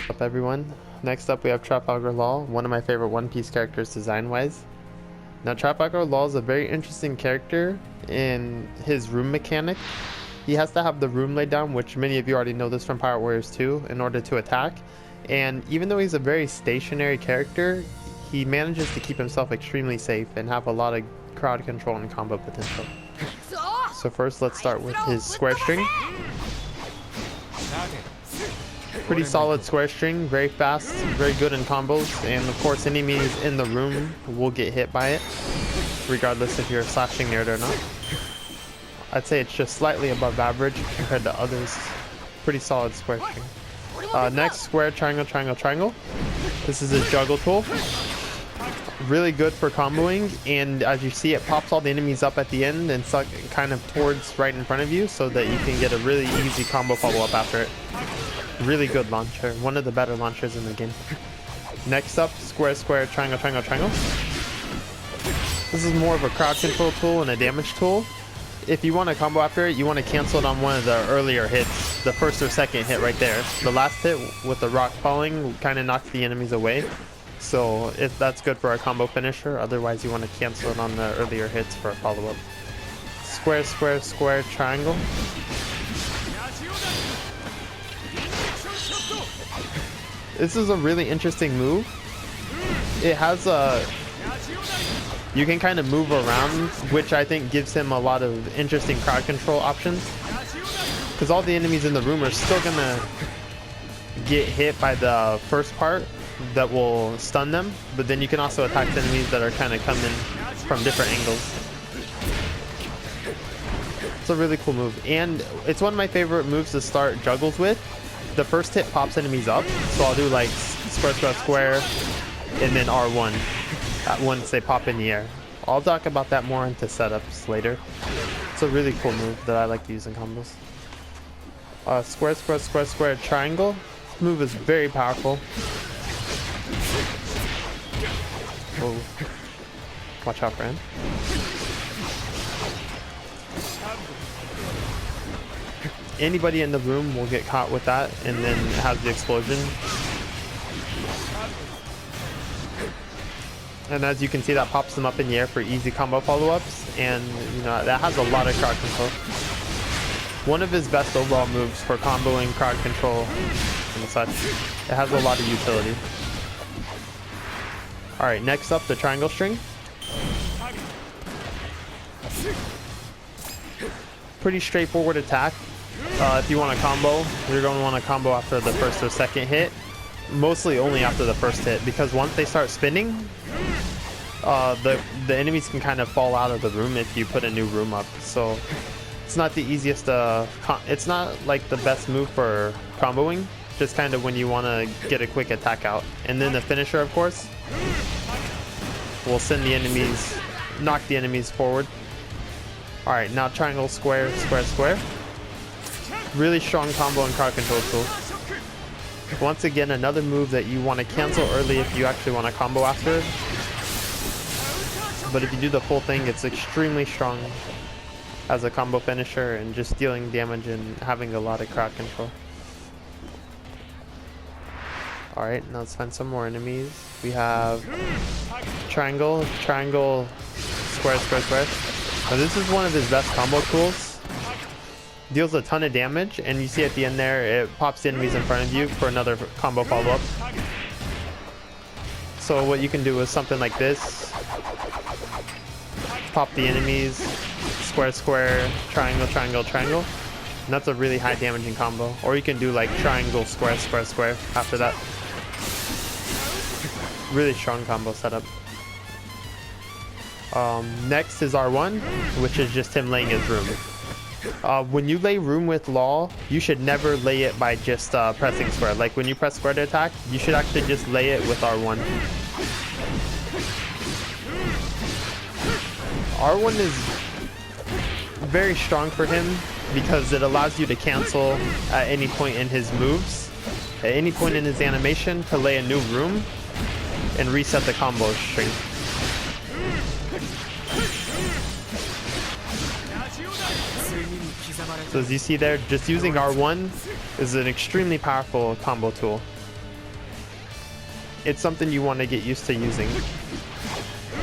Up everyone. Next up we have Trafalgar Law, one of my favorite One Piece characters design-wise. Now Trafalgar Law is a very interesting character in his room mechanic. He has to have the room laid down, which many of you already know this from Pirate Warriors 2, in order to attack. And even though he's a very stationary character, he manages to keep himself extremely safe and have a lot of crowd control and combo potential. So first let's start with his square string. Pretty solid square string, very fast, very good in combos, and of course enemies in the room will get hit by it, regardless if you're slashing near it or not. I'd say it's just slightly above average compared to others. Pretty solid square string. Next, square, triangle, triangle, triangle. This is a juggle tool. Really good for comboing, and as you see, it pops all the enemies up at the end and suck kind of towards right in front of you so that you can get a really easy combo follow-up after it. Really good launcher, one of the better launchers in the game. Next up, square, square, triangle, triangle, triangle. This is more of a crowd control tool and a damage tool. If you want to combo after it, you want to cancel it on one of the earlier hits, the first or second hit right there. The last hit with the rock falling kind of knocks the enemies away. So if that's good for a combo finisher, otherwise you want to cancel it on the earlier hits for a follow-up. Square, square, square, triangle. This is a really interesting move. It has a... You can kind of move around, which I think gives him a lot of interesting crowd control options. Because all the enemies in the room are still going to get hit by the first part that will stun them. But then you can also attack the enemies that are kind of coming from different angles. It's a really cool move. And it's one of my favorite moves to start juggles with. The first hit pops enemies up, so I'll do like square, square, square, and then R1 once they pop in the air. I'll talk about that more into setups later. It's a really cool move that I like to use in combos. Square, square, square, square, triangle. This move is very powerful. Whoa. Watch out, friend. Anybody in the room will get caught with that, and then it has the explosion. And as you can see, that pops them up in the air for easy combo follow-ups, and you know that has a lot of crowd control. One of his best overall moves for comboing, crowd control, and such. It has a lot of utility. Alright, next up, the triangle string. Pretty straightforward attack. If you want to combo, you're going to want to combo after the first or second hit. Mostly only after the first hit, because once they start spinning, the enemies can kind of fall out of the room if you put a new room up. So it's not the easiest it's not like the best move for comboing, just kind of when you want to get a quick attack out. And then the finisher, of course, will send the enemies, knock the enemies forward. Alright, now triangle, square, square, square. Really strong combo and crowd control tool. Once again, another move that you want to cancel early if you actually want to combo after. But if you do the full thing, it's extremely strong as a combo finisher and just dealing damage and having a lot of crowd control. Alright, now let's find some more enemies. We have triangle, triangle, square, square, square. Now this is one of his best combo tools. Deals a ton of damage, and you see at the end there, it pops the enemies in front of you for another combo follow-up. So what you can do is something like this. Pop the enemies, square, square, triangle, triangle, triangle. And that's a really high damaging combo. Or you can do like triangle, square, square, square after that. Really strong combo setup. Next is R1, which is just him laying his room. When you lay room with Law, you should never lay it by just pressing square. Like when you press square to attack, you should actually just lay it with R1. R1 is very strong for him because it allows you to cancel at any point in his moves, at any point in his animation, to lay a new room and reset the combo string. So as you see there, just using R1 is an extremely powerful combo tool. it's something you want to get used to using.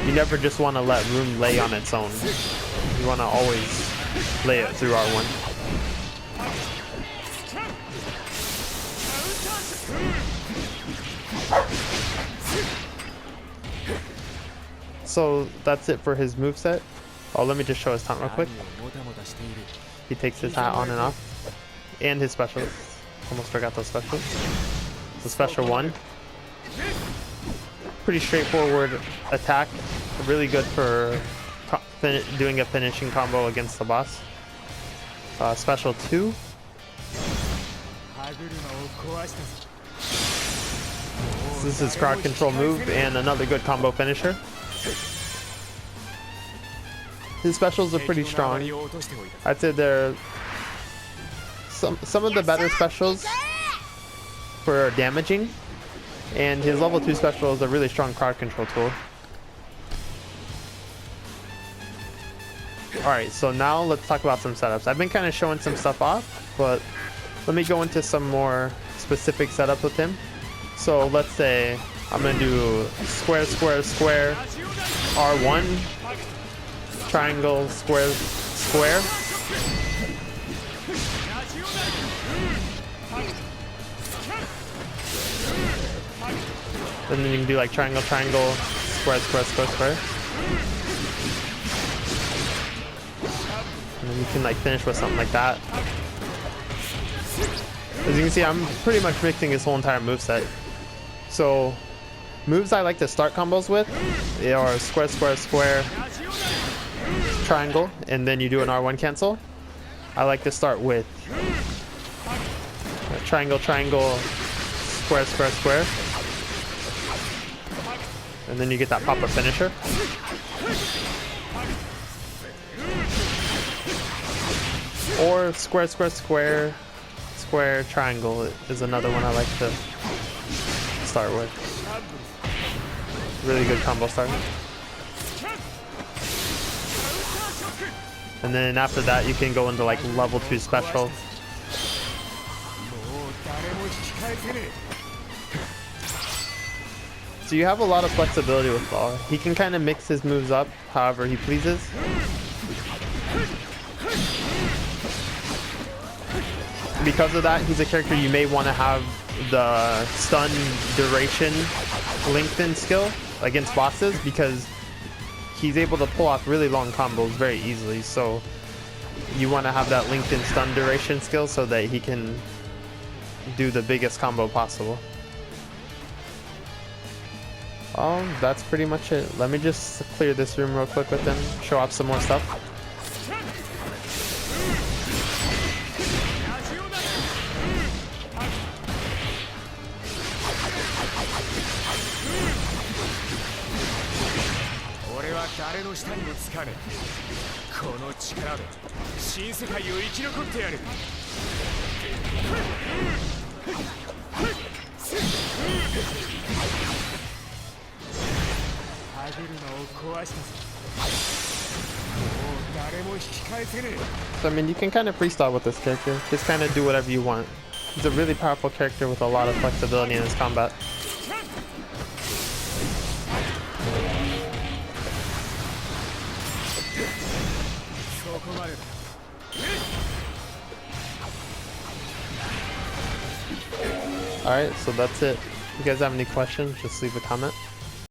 You never just want to let room lay on its own. You want to always lay it through R1. So that's it for his moveset. Oh, let me just show his taunt real quick. He takes his hat on and off. And his specials. Almost forgot those specials. So special 1. Pretty straightforward attack. Really good for doing a finishing combo against the boss. Special 2. This is crowd control move and another good combo finisher. His specials are pretty strong. I'd say they're some of the better specials for damaging, and his level 2 special is a really strong crowd control tool. Alright, so now let's talk about some setups. I've been kind of showing some stuff off, but let me go into some more specific setups with him. So let's say I'm going to do square, square, square, R1, triangle, square, square. And then you can do like triangle, triangle, square, square, square, square. And then you can like finish with something like that. As you can see, I'm pretty much mixing his whole entire moveset. So moves I like to start combos with are square, square, square, triangle, and then you do an R1 cancel. I like to start with triangle, triangle, square, square, square, and then you get that pop-up finisher. Or square, square, square, square, triangle is another one I like to start with. Really good combo start. And then after that you can go into like level 2 special. So you have a lot of flexibility with Law. He can kind of mix his moves up however he pleases. Because of that, he's a character you may want to have the stun duration lengthened skill against bosses, because he's able to pull off really long combos very easily. So you want to have that lengthened stun duration skill so that he can do the biggest combo possible. That's pretty much it. Let me just clear this room real quick with him, show off some more stuff. So I mean, you can kind of freestyle with this character. Just kind of do whatever you want. He's a really powerful character with a lot of flexibility in his combat. Alright, so that's it. If you guys have any questions, just leave a comment.